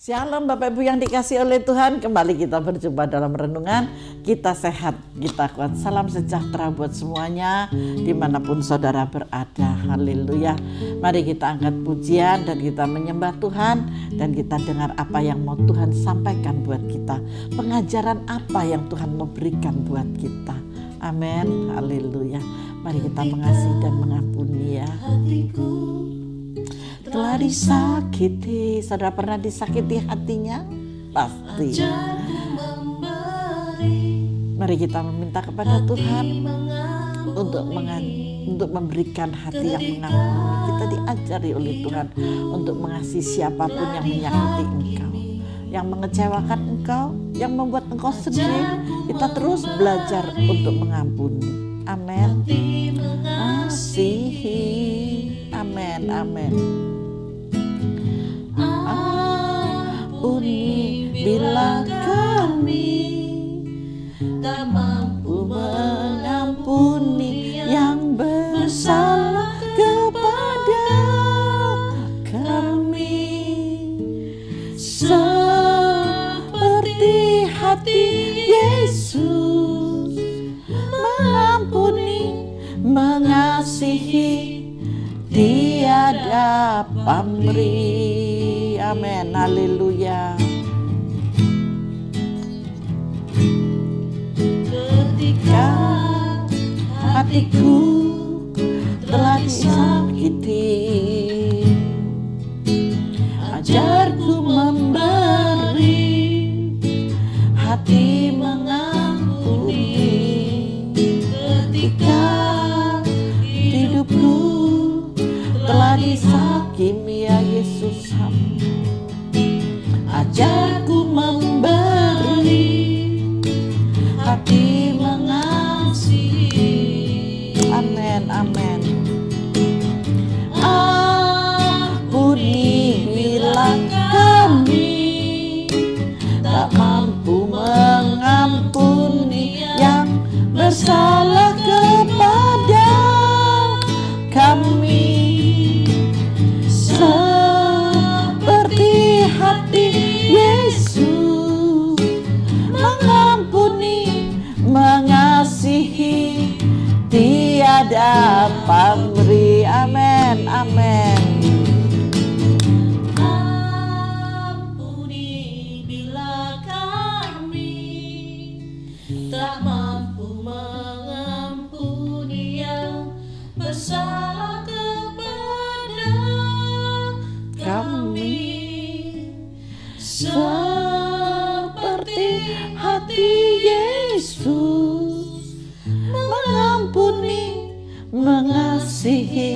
Shalom Bapak Ibu yang dikasih oleh Tuhan, kembali kita berjumpa dalam renungan. Kita sehat, kita kuat. Salam sejahtera buat semuanya dimanapun saudara berada. Haleluya. Mari kita angkat pujian dan kita menyembah Tuhan, dan kita dengar apa yang mau Tuhan sampaikan buat kita, pengajaran apa yang Tuhan mau berikan buat kita. Amin. Haleluya. Mari kita mengasihi dan mengampuni ya. Telah disakiti, saudara pernah disakiti hatinya? Pasti. Mari kita meminta kepada Tuhan untuk memberikan hati yang mengampuni. Kita diajari oleh Tuhan untuk mengasihi siapapun yang menyakiti engkau, yang mengecewakan engkau, yang membuat engkau sedih. Kita terus belajar untuk mengampuni. Amin. Mengasihi. Amin. Amin. Ampuni bila kami tak mampu mengampuni yang bersalah kepada kami, seperti hati Yesus mengampuni, mengasihi, tiada pamrih. Amin. Haleluya. Ketika hatiku telah disakiti, ajarku memberi hati mengampuni. Ketika hidupku telah disakimi ya Yesus, ajarku memberi hati mengasihi. Amin. Amin. Ampuni bila kami tak mampu mengampuni yang bersalah kepada kami, seperti hati Yesus mengampuni, mengasihi, tiada pamrih. Amin. Amin. Ampuni bila kami tak mampu mengampuni yang bersalah kepada kami, seperti hati Yesus Mengampuni, mengasihi,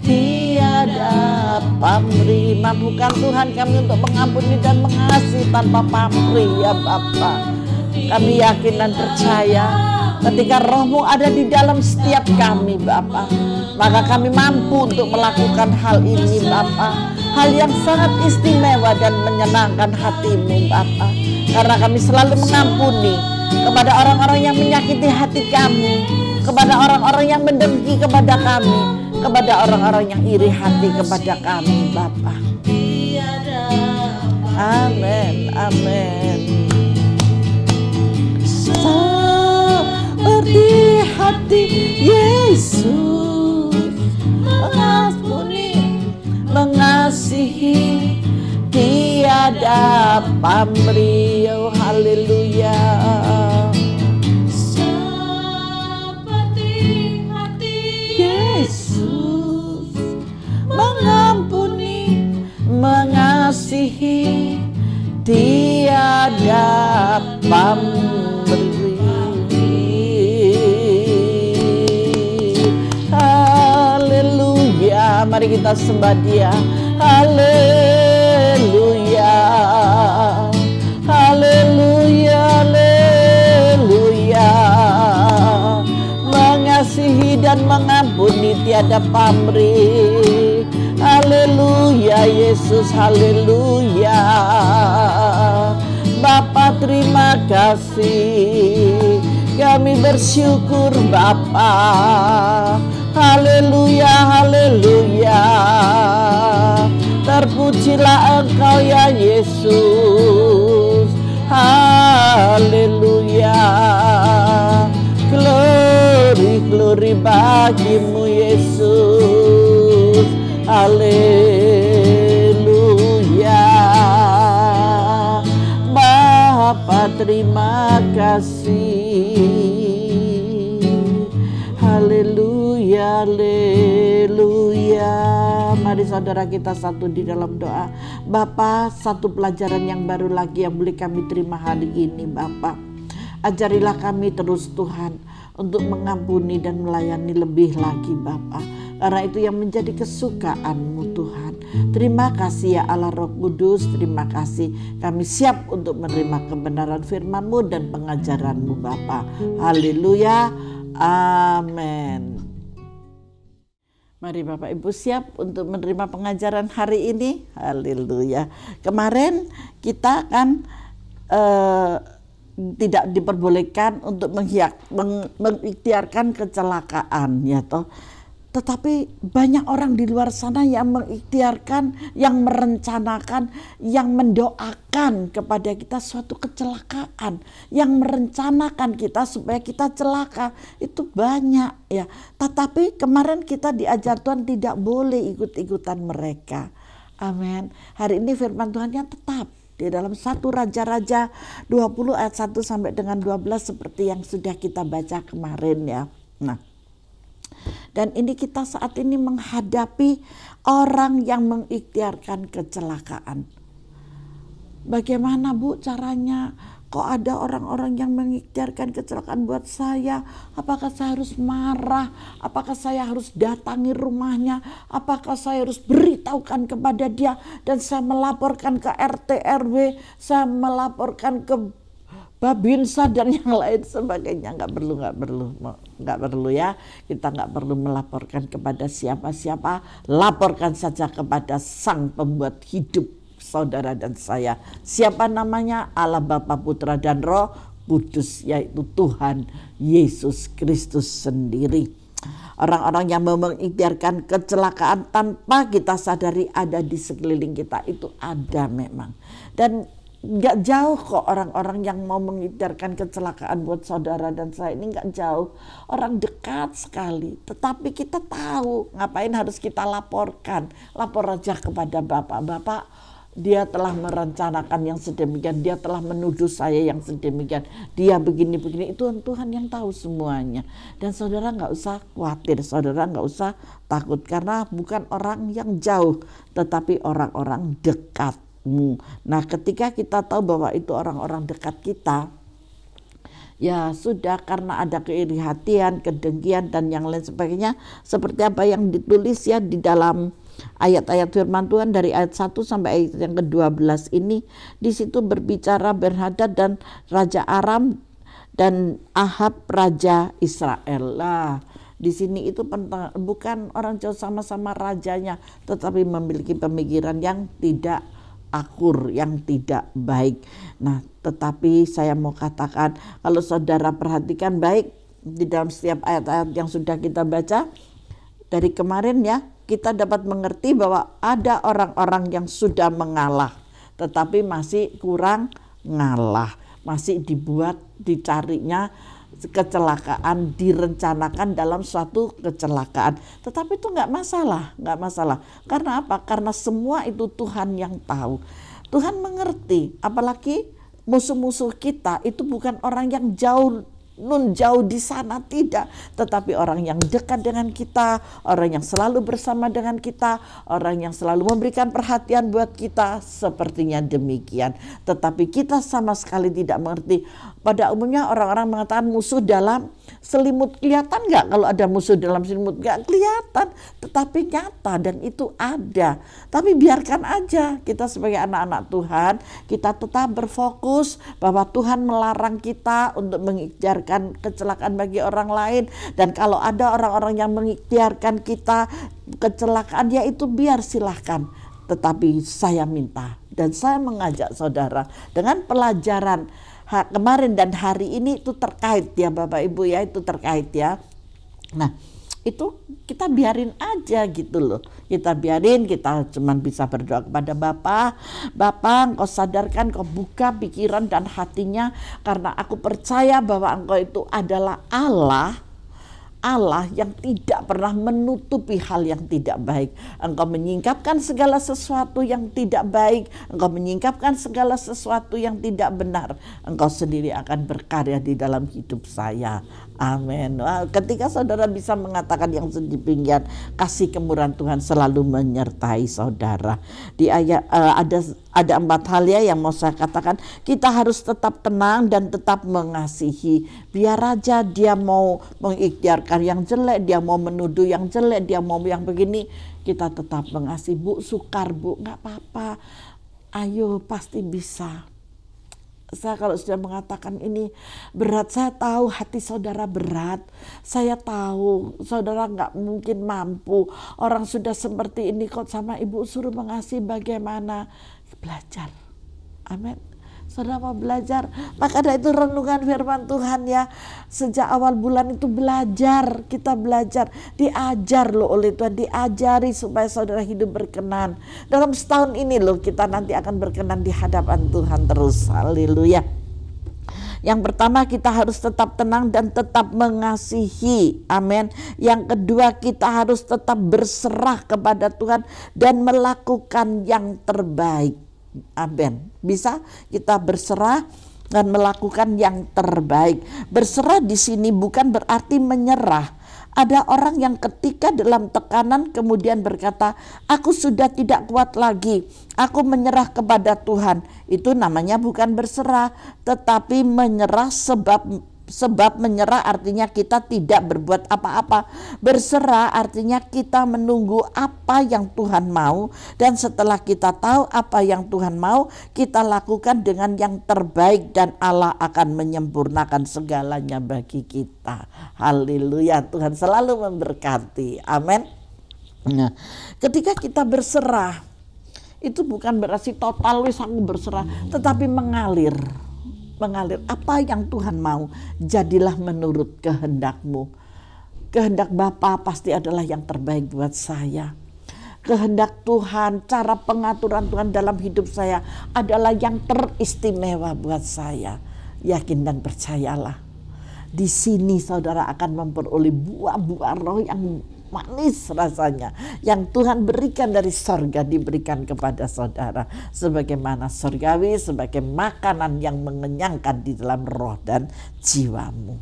tiada pamrih. Mampukan Tuhan kami untuk mengampuni dan mengasihi tanpa pamrih ya Bapa. Kami yakin dan percaya ketika Roh-Mu ada di dalam setiap kami Bapa, maka kami mampu untuk melakukan hal ini Bapa, hal yang sangat istimewa dan menyenangkan hati-Mu Bapa, karena kami selalu mengampuni kepada orang-orang yang menyakiti hati kami, kepada orang-orang yang mendengki kepada kami, kepada orang-orang yang iri hati kepada kami Bapa. Amin. Amin. Seperti hati Yesus mengampuni, mengasihi, tiada pamrih. Oh, haleluya. seperti hati Yesus mengampuni, mengasihi, tiada pamrih. Haleluya. Mari kita sembah Dia. Haleluya. Haleluya. Haleluya. Mengasihi dan mengampuni tiada pamrih. Haleluya Yesus. Haleluya. Bapa terima kasih, kami bersyukur Bapa. Haleluya, haleluya. Terpujilah Engkau ya Yesus. Haleluya. Glory, glory bagimu Yesus. Haleluya. Bapa terima kasih. Haleluya, haleluya. Mari saudara kita satu di dalam doa. Bapa, satu pelajaran yang baru lagi yang boleh kami terima hari ini Bapa. Ajarilah kami terus Tuhan untuk mengampuni dan melayani lebih lagi Bapa. Karena itu yang menjadi kesukaan-Mu Tuhan. Terima kasih ya Allah Roh Kudus. Terima kasih kami siap untuk menerima kebenaran firman-Mu dan pengajaran-Mu Bapa. Haleluya. Amin. Mari Bapak Ibu siap untuk menerima pengajaran hari ini. Haleluya. Kemarin kita kan tidak diperbolehkan untuk mengikhtiarkan kecelakaan ya toh. Tetapi banyak orang di luar sana yang mengikhtiarkan, yang merencanakan, yang mendoakan kepada kita suatu kecelakaan, yang merencanakan kita supaya kita celaka. Itu banyak ya. Tetapi kemarin kita diajar Tuhan tidak boleh ikut-ikutan mereka. Amin. Hari ini firman Tuhannya tetap di dalam 1 Raja-Raja 20 ayat 1 sampai dengan 12 seperti yang sudah kita baca kemarin ya. Nah, dan ini kita saat ini menghadapi orang yang mengikhtiarkan kecelakaan. Bagaimana Bu caranya? Kok ada orang-orang yang mengikhtiarkan kecelakaan buat saya? Apakah saya harus marah? Apakah saya harus datangi rumahnya? Apakah saya harus beritahukan kepada dia? Dan saya melaporkan ke RT RW, saya melaporkan ke Babinsa dan yang lain sebagainya. Nggak perlu ya. Kita nggak perlu melaporkan kepada siapa-siapa. Laporkan saja kepada Sang Pembuat hidup saudara dan saya. Siapa namanya? Allah Bapa, Putra dan Roh Kudus, yaitu Tuhan Yesus Kristus sendiri. Orang-orang yang mengikhtiarkan kecelakaan tanpa kita sadari ada di sekeliling kita itu ada memang. Dan gak jauh kok orang-orang yang mau mengikhtiarkan kecelakaan buat saudara dan saya ini gak jauh. Orang dekat sekali. Tetapi kita tahu ngapain harus kita laporkan. Lapor aja kepada Bapak. Dia telah merencanakan yang sedemikian. Dia telah menuduh saya yang sedemikian. Dia begini-begini. Itu Tuhan yang tahu semuanya. Dan saudara gak usah khawatir. Saudara gak usah takut. Karena bukan orang yang jauh. Tetapi orang-orang dekat. Nah, ketika kita tahu bahwa itu orang-orang dekat kita, ya sudah, karena ada keiri hatian, kedengkian dan yang lain sebagainya, seperti apa yang ditulis ya di dalam ayat-ayat firman Tuhan dari ayat 1 sampai ayat yang ke-12 ini. Di situ berbicara Ben-Hadad dan Raja Aram dan Ahab Raja Israel. Lah, di sini itu bukan orang jauh sama-sama rajanya, tetapi memiliki pemikiran yang tidak akur, yang tidak baik. Nah, tetapi saya mau katakan, kalau saudara perhatikan baik di dalam setiap ayat-ayat yang sudah kita baca dari kemarin ya, kita dapat mengerti bahwa ada orang-orang yang sudah mengalah, tetapi masih kurang ngalah, masih dicarinya kecelakaan, direncanakan dalam suatu kecelakaan. Tetapi itu nggak masalah. Karena apa? Karena semua itu Tuhan yang tahu. Tuhan mengerti, apalagi musuh-musuh kita itu bukan orang yang jauh di sana, tidak, tetapi orang yang dekat dengan kita, orang yang selalu bersama dengan kita, orang yang selalu memberikan perhatian buat kita, sepertinya demikian. Tetapi kita sama sekali tidak mengerti. Pada umumnya orang-orang mengatakan musuh dalam selimut. Kelihatan nggak kalau ada musuh dalam selimut? Nggak kelihatan, tetapi nyata dan itu ada. Tapi biarkan aja, kita sebagai anak-anak Tuhan, kita tetap berfokus bahwa Tuhan melarang kita untuk mengikhtiarkan kecelakaan bagi orang lain. Dan kalau ada orang-orang yang mengikhtiarkan kita kecelakaan, ya itu biar silahkan. Tetapi saya minta dan saya mengajak saudara dengan pelajaran kemarin dan hari ini itu terkait ya Bapak Ibu ya, itu terkait ya. Nah, itu kita biarin aja gitu loh. Kita biarin, kita cuman bisa berdoa kepada Bapa. Bapa, Engkau sadarkan, Engkau buka pikiran dan hatinya, karena aku percaya bahwa Engkau itu adalah Allah yang tidak pernah menutupi hal yang tidak baik. Engkau menyingkapkan segala sesuatu yang tidak baik. Engkau menyingkapkan segala sesuatu yang tidak benar. Engkau sendiri akan berkarya di dalam hidup saya. Amin. Ketika saudara bisa mengatakan yang sedemikian, kasih kemurahan Tuhan selalu menyertai saudara. Di ayat ada 4 hal ya yang mau saya katakan. Kita harus tetap tenang dan tetap mengasihi. Biar aja dia mau mengikhtiarkan yang jelek, dia mau menuduh yang jelek, dia mau yang begini, kita tetap mengasihi. Bu, sukar bu, nggak apa-apa. Ayo, pasti bisa. Saya kalau sudah mengatakan ini berat, saya tahu hati saudara berat. Saya tahu saudara nggak mungkin mampu. Orang sudah seperti ini kok sama ibu suruh mengasihi, bagaimana? Belajar. Amin. Saudara mau belajar, maka ada itu renungan firman Tuhan ya. Sejak awal bulan itu belajar, kita belajar, diajar loh oleh Tuhan, diajari supaya saudara hidup berkenan. Dalam setahun ini loh kita nanti akan berkenan di hadapan Tuhan terus. Haleluya. Yang pertama, kita harus tetap tenang dan tetap mengasihi. Amin. Yang kedua, kita harus tetap berserah kepada Tuhan dan melakukan yang terbaik. Amin. Bisa kita berserah dan melakukan yang terbaik. Berserah di sini bukan berarti menyerah. Ada orang yang ketika dalam tekanan kemudian berkata, aku sudah tidak kuat lagi, aku menyerah kepada Tuhan. Itu namanya bukan berserah, tetapi menyerah sebab menyerah artinya kita tidak berbuat apa-apa. Berserah artinya kita menunggu apa yang Tuhan mau, dan setelah kita tahu apa yang Tuhan mau, kita lakukan dengan yang terbaik dan Allah akan menyempurnakan segalanya bagi kita. Haleluya, Tuhan selalu memberkati. Amin. Nah, ketika kita berserah, itu bukan berarti total wis aku berserah, tetapi mengalir apa yang Tuhan mau, jadilah menurut kehendak-Mu. Kehendak Bapa pasti adalah yang terbaik buat saya. Kehendak Tuhan, cara pengaturan Tuhan dalam hidup saya adalah yang teristimewa buat saya. Yakin dan percayalah, di sini saudara akan memperoleh buah-buah roh yang manis rasanya, yang Tuhan berikan dari sorga diberikan kepada saudara sebagaimana sorgawi, sebagai makanan yang mengenyangkan di dalam roh dan jiwamu.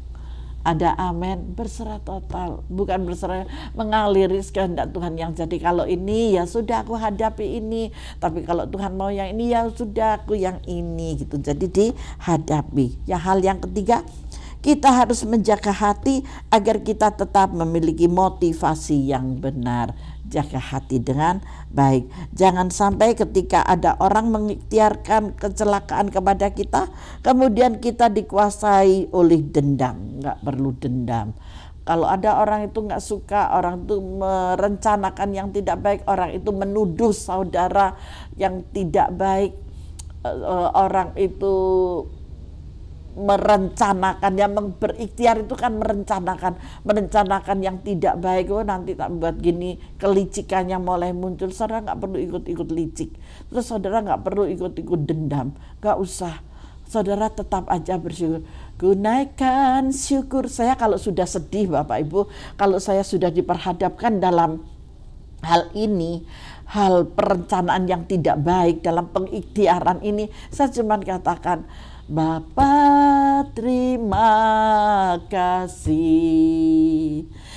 Ada amin. Berserah total, bukan berserah mengaliri kehendak Tuhan yang jadi. Kalau ini ya sudah aku hadapi ini, tapi kalau Tuhan mau yang ini ya sudah aku yang ini gitu. Jadi dihadapi. Ya, hal yang ketiga, kita harus menjaga hati agar kita tetap memiliki motivasi yang benar. Jaga hati dengan baik. Jangan sampai ketika ada orang mengikhtiarkan kecelakaan kepada kita, kemudian kita dikuasai oleh dendam. Nggak perlu dendam. Kalau ada orang itu nggak suka, orang itu merencanakan yang tidak baik, orang itu menuduh saudara yang tidak baik, orang itu merencanakan, yang berikhtiar itu kan merencanakan yang tidak baik. Oh nanti tak buat gini, kelicikannya mulai muncul. Saudara nggak perlu ikut-ikut licik, terus saudara nggak perlu ikut-ikut dendam, nggak usah. Saudara tetap aja bersyukur, gunakan syukur. Saya kalau sudah sedih Bapak Ibu, kalau saya sudah diperhadapkan dalam hal ini, hal perencanaan yang tidak baik dalam pengikhtiaran ini, saya cuma katakan, Bapa terima kasih.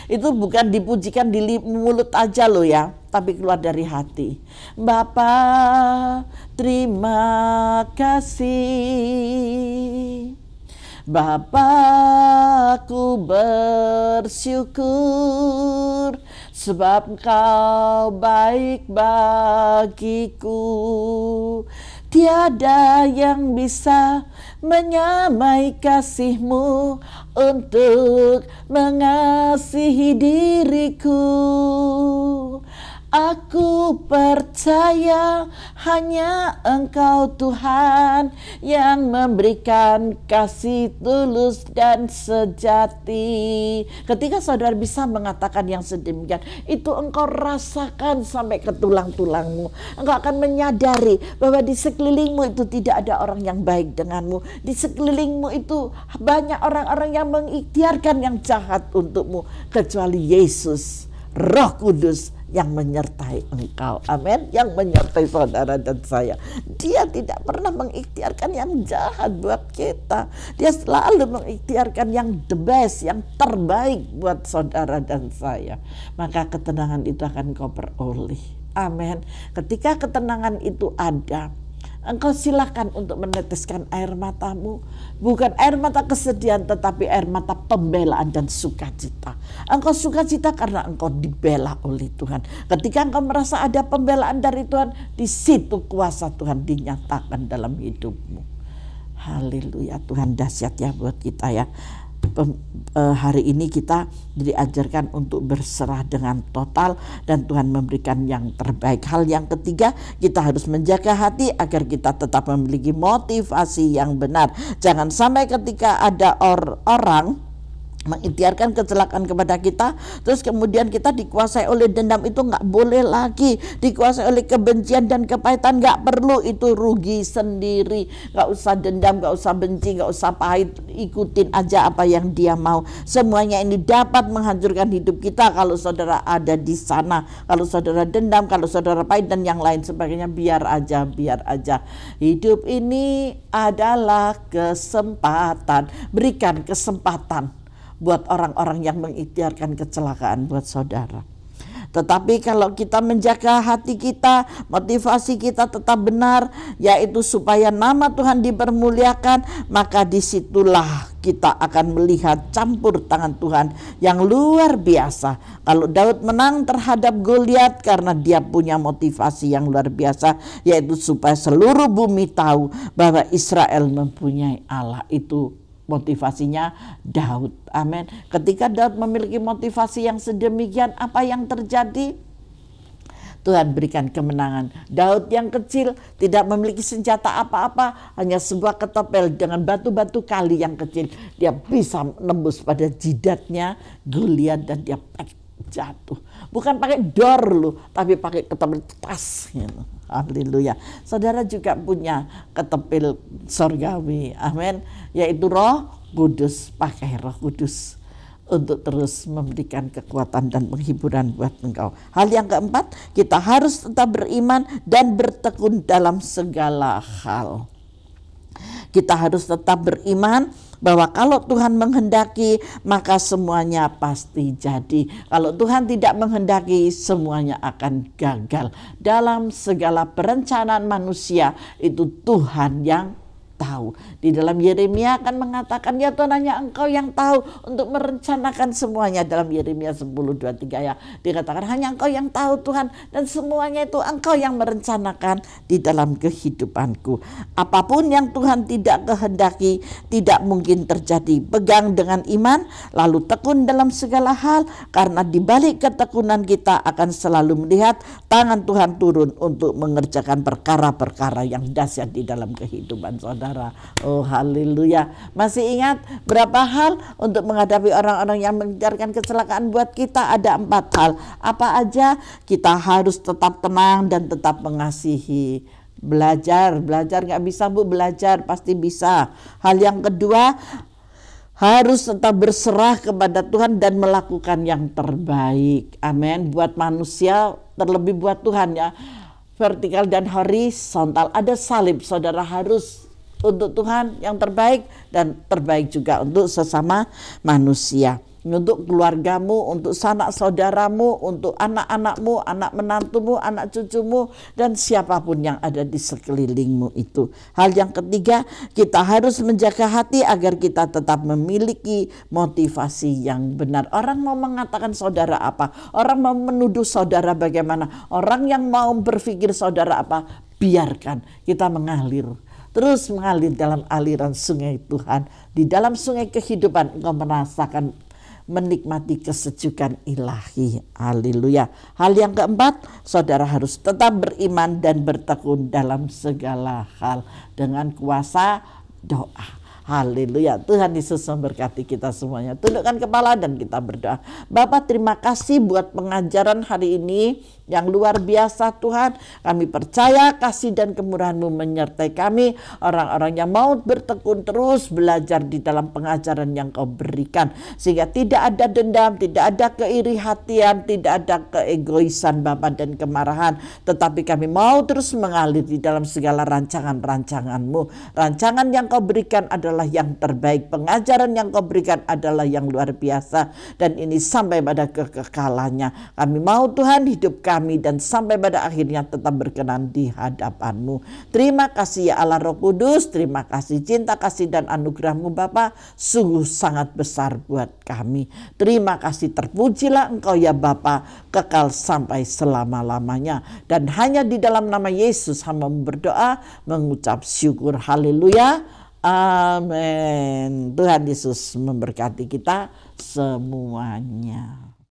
Itu bukan dipujikan di mulut aja loh ya, tapi keluar dari hati. Bapa terima kasih. Bapakku bersyukur sebab Engkau baik bagiku. Tiada yang bisa menyamai kasih-Mu untuk mengasihi diriku. Aku Ku percaya hanya Engkau Tuhan yang memberikan kasih tulus dan sejati. Ketika saudara bisa mengatakan yang sedemikian, itu engkau rasakan sampai ke tulang-tulangmu. Engkau akan menyadari bahwa di sekelilingmu itu tidak ada orang yang baik denganmu. Di sekelilingmu itu banyak orang-orang yang mengikhtiarkan yang jahat untukmu, kecuali Yesus, Roh Kudus yang menyertai engkau. Amin. Yang menyertai saudara dan saya. Dia tidak pernah mengikhtiarkan yang jahat buat kita. Dia selalu mengikhtiarkan yang the best, yang terbaik buat saudara dan saya. Maka ketenangan itu akan kau peroleh. Amin. Ketika ketenangan itu ada, engkau silakan untuk meneteskan air matamu. Bukan air mata kesedihan, tetapi air mata pembelaan dan sukacita. Engkau sukacita karena engkau dibela oleh Tuhan. Ketika engkau merasa ada pembelaan dari Tuhan, di situ kuasa Tuhan dinyatakan dalam hidupmu. Haleluya, Tuhan dahsyat ya buat kita ya. Hari ini kita diajarkan untuk berserah dengan total dan Tuhan memberikan yang terbaik. Hal yang ketiga, kita harus menjaga hati agar kita tetap memiliki motivasi yang benar. Jangan sampai ketika ada orang mengikhtiarkan kecelakaan kepada kita, terus kemudian kita dikuasai oleh dendam. Itu nggak boleh lagi. Dikuasai oleh kebencian dan kepahitan, nggak perlu. Itu rugi sendiri. Nggak usah dendam, nggak usah benci, nggak usah pahit. Ikutin aja apa yang dia mau. Semuanya ini dapat menghancurkan hidup kita kalau saudara ada di sana. Kalau saudara dendam, kalau saudara pahit dan yang lain sebagainya, biar aja, biar aja. Hidup ini adalah kesempatan. Berikan kesempatan buat orang-orang yang mengikhtiarkan kecelakaan buat saudara. Tetapi kalau kita menjaga hati kita, motivasi kita tetap benar, yaitu supaya nama Tuhan dipermuliakan, maka disitulah kita akan melihat campur tangan Tuhan yang luar biasa. Kalau Daud menang terhadap Goliat karena dia punya motivasi yang luar biasa, yaitu supaya seluruh bumi tahu bahwa Israel mempunyai Allah. Itu motivasinya Daud. Amin. Ketika Daud memiliki motivasi yang sedemikian, apa yang terjadi? Tuhan berikan kemenangan. Daud yang kecil tidak memiliki senjata apa-apa, hanya sebuah ketopel dengan batu-batu kali yang kecil. Dia bisa menembus pada jidatnya Goliat dan dia jatuh. Bukan pakai dor loh, tapi pakai ketopel tas gitu. Haleluya. Saudara juga punya ketopel sorgawi. Amin. Yaitu Roh Kudus. Pakai Roh Kudus untuk terus memberikan kekuatan dan penghiburan buat engkau. Hal yang keempat, kita harus tetap beriman dan bertekun dalam segala hal. Kita harus tetap beriman bahwa kalau Tuhan menghendaki, maka semuanya pasti jadi. Kalau Tuhan tidak menghendaki, semuanya akan gagal. Dalam segala perencanaan manusia, itu Tuhan yang tahu. Di dalam Yeremia akan mengatakan, ya Tuhan, hanya Engkau yang tahu untuk merencanakan semuanya. Dalam Yeremia 10:23 ya, dikatakan hanya Engkau yang tahu Tuhan, dan semuanya itu Engkau yang merencanakan di dalam kehidupanku. Apapun yang Tuhan tidak kehendaki tidak mungkin terjadi. Pegang dengan iman, lalu tekun dalam segala hal, karena di balik ketekunan kita akan selalu melihat tangan Tuhan turun untuk mengerjakan perkara-perkara yang dahsyat di dalam kehidupan saudara. Oh haleluya. Masih ingat berapa hal untuk menghadapi orang-orang yang mengejarkan kecelakaan buat kita? Ada 4 hal. Apa aja? Kita harus tetap tenang dan tetap mengasihi. Belajar gak bisa Bu, belajar pasti bisa. Hal yang kedua, harus tetap berserah kepada Tuhan dan melakukan yang terbaik. Amin. Buat manusia, terlebih buat Tuhan ya. Vertikal dan horizontal, ada salib. Saudara harus untuk Tuhan yang terbaik, dan terbaik juga untuk sesama manusia, untuk keluargamu, untuk sanak saudaramu, untuk anak-anakmu, anak menantumu, anak cucumu, dan siapapun yang ada di sekelilingmu itu. Hal yang ketiga, kita harus menjaga hati agar kita tetap memiliki motivasi yang benar. Orang mau mengatakan saudara apa, orang mau menuduh saudara bagaimana, orang yang mau berpikir saudara apa, biarkan kita mengalir. Terus mengalir dalam aliran sungai Tuhan. Di dalam sungai kehidupan engkau merasakan menikmati kesejukan ilahi. Haleluya. Hal yang keempat, saudara harus tetap beriman dan bertekun dalam segala hal dengan kuasa doa. Haleluya. Tuhan Yesus memberkati kita semuanya. Tundukkan kepala dan kita berdoa. Bapa, terima kasih buat pengajaran hari ini yang luar biasa Tuhan. Kami percaya kasih dan kemurahan-Mu menyertai kami. Orang-orang yang mau bertekun terus belajar di dalam pengajaran yang Kau berikan. Sehingga tidak ada dendam, tidak ada keiri hatian, tidak ada keegoisan Bapa dan kemarahan. Tetapi kami mau terus mengalir di dalam segala rancangan-rancangan-Mu. Rancangan yang Kau berikan adalah yang terbaik. Pengajaran yang Kau berikan adalah yang luar biasa. Dan ini sampai pada kekekalannya. Kami mau Tuhan hidup kami dan sampai pada akhirnya tetap berkenan di hadapan-Mu. Terima kasih ya Allah Roh Kudus. Terima kasih cinta kasih dan anugerah-Mu Bapa. Sungguh sangat besar buat kami. Terima kasih, terpujilah Engkau ya Bapa, kekal sampai selama-lamanya. Dan hanya di dalam nama Yesus hamba berdoa, mengucap syukur. Haleluya. Amin. Tuhan Yesus memberkati kita semuanya.